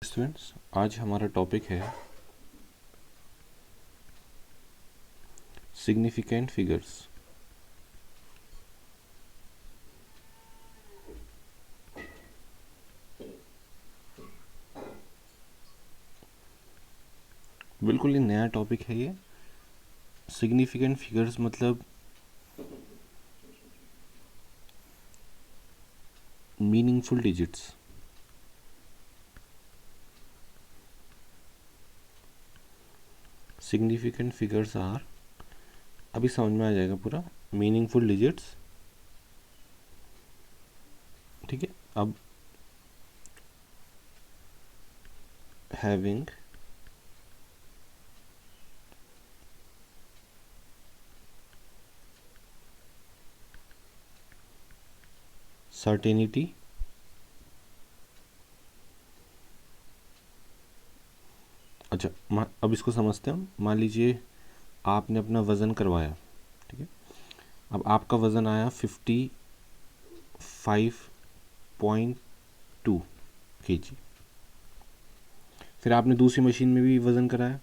Students, आज हमारा topic है सिग्निफिकेंट फिगर्स। बिल्कुल ही नया टॉपिक है ये। सिग्निफिकेंट फिगर्स मतलब meaningful digits. Significant figures are, अभी समझ में आ जाएगा पूरा, मीनिंगफुल डिजिट्स। ठीक है, अब हैविंग सर्टेनिटी अच्छा, अब इसको समझते हैं। मान लीजिए आपने अपना वज़न करवाया, ठीक है। अब आपका वज़न आया 55.2 kg। फिर आपने दूसरी मशीन में भी वज़न कराया,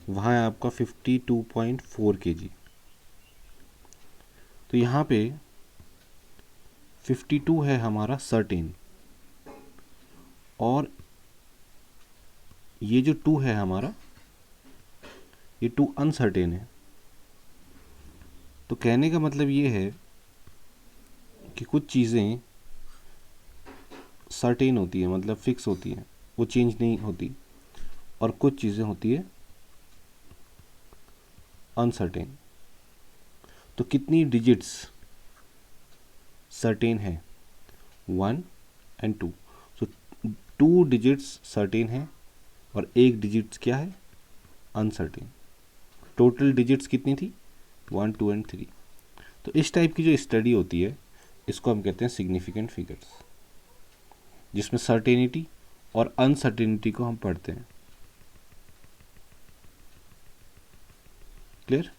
वहाँ है आपका 52.4 kg। तो यहाँ पे 52 है हमारा सर्टेन, और ये जो 2 है हमारा, ये 2 अनसर्टेन है। तो कहने का मतलब ये है कि कुछ चीज़ें सर्टेन होती हैं, मतलब फिक्स होती हैं, वो चेंज नहीं होती, और कुछ चीज़ें होती है अनसर्टेन। तो कितनी डिजिट्स सर्टेन है? 1 एंड 2। सो 2 डिजिट्स सर्टेन है और 1 डिजिट्स क्या है? अनसर्टेन। टोटल डिजिट्स कितनी थी? 1, 2 एंड 3। तो इस टाइप की जो स्टडी होती है, इसको हम कहते हैं सिग्निफिकेंट फिगर्स, जिसमें सर्टेनिटी और अनसर्टेनिटी को हम पढ़ते हैं। क्लियर?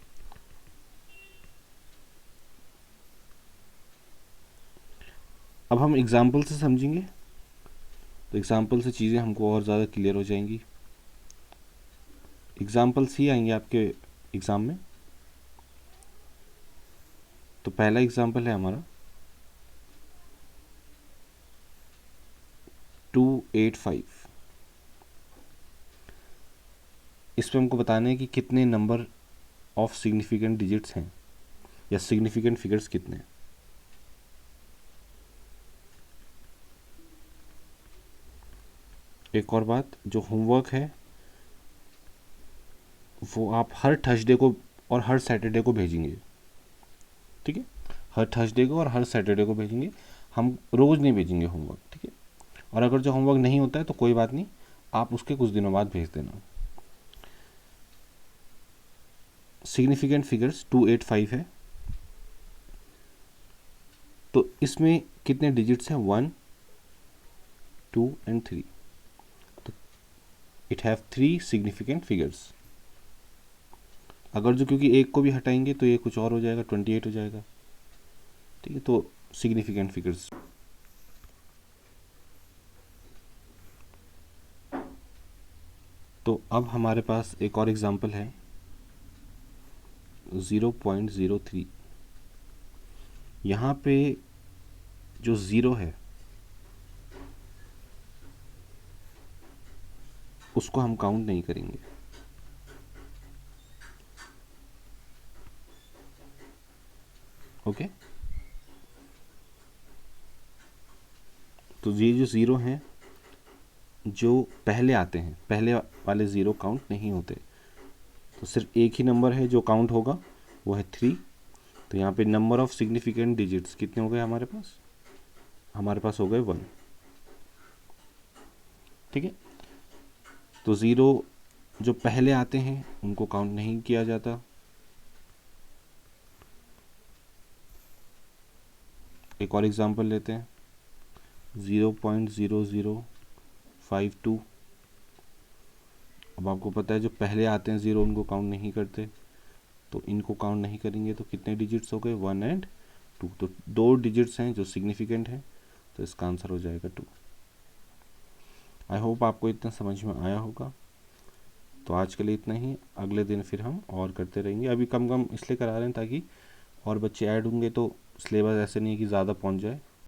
अब हम एग्जाम्पल से समझेंगे, तो एग्जाम्पल से चीज़ें हमको और ज़्यादा क्लियर हो जाएंगी। एग्जाम्पल्स ही आएंगे आपके एग्ज़ाम में। तो पहला एग्जाम्पल है हमारा 285। इसमें हमको बताना है कि कितने नंबर ऑफ सिग्निफिकेंट डिजिट्स हैं, या सिग्निफिकेंट फिगर्स कितने हैं। एक और बात, जो होमवर्क है वो आप हर थर्सडे को और हर सैटरडे को भेजेंगे। ठीक है, हर थर्सडे को और हर सैटरडे को भेजेंगे, हम रोज़ नहीं भेजेंगे होमवर्क। ठीक है, और अगर जो होमवर्क नहीं होता है तो कोई बात नहीं, आप उसके कुछ दिनों बाद भेज देना। सिग्निफिकेंट फिगर्स 285 है, तो इसमें कितने डिजिट्स हैं? 1, 2 एंड 3। तो इट हैव 3 सिग्निफिकेंट फिगर्स। अगर जो क्योंकि एक को भी हटाएंगे तो ये कुछ और हो जाएगा, 28 हो जाएगा। ठीक है, तो सिग्निफिकेंट फिगर्स। तो अब हमारे पास एक और एग्जांपल है 0.03। यहाँ पे जो ज़ीरो है उसको हम काउंट नहीं करेंगे। ओके, तो ये जो ज़ीरो हैं जो पहले आते हैं, पहले वाले ज़ीरो काउंट नहीं होते। तो सिर्फ एक ही नंबर है जो काउंट होगा, वो है 3। तो यहाँ पे नंबर ऑफ सिग्निफिकेंट डिजिट्स कितने हो गए हमारे पास? हमारे पास हो गए 1। ठीक है, तो ज़ीरो जो पहले आते हैं उनको काउंट नहीं किया जाता। एक और एग्जांपल लेते हैं 0.0052। अब आपको पता है जो पहले आते हैं ज़ीरो उनको काउंट नहीं करते, तो इनको काउंट नहीं करेंगे। तो कितने डिजिट्स हो गए? 1 एंड 2। तो 2 डिजिट्स हैं जो सिग्निफिकेंट हैं, तो इसका आंसर हो जाएगा 2। आई होप आपको इतना समझ में आया होगा। तो आज के लिए इतना ही, अगले दिन फिर हम और करते रहेंगे। अभी कम कम इसलिए करा रहे हैं ताकि और बच्चे ऐड होंगे तो सिलेबस ऐसे नहीं कि ज़्यादा पहुंच जाए।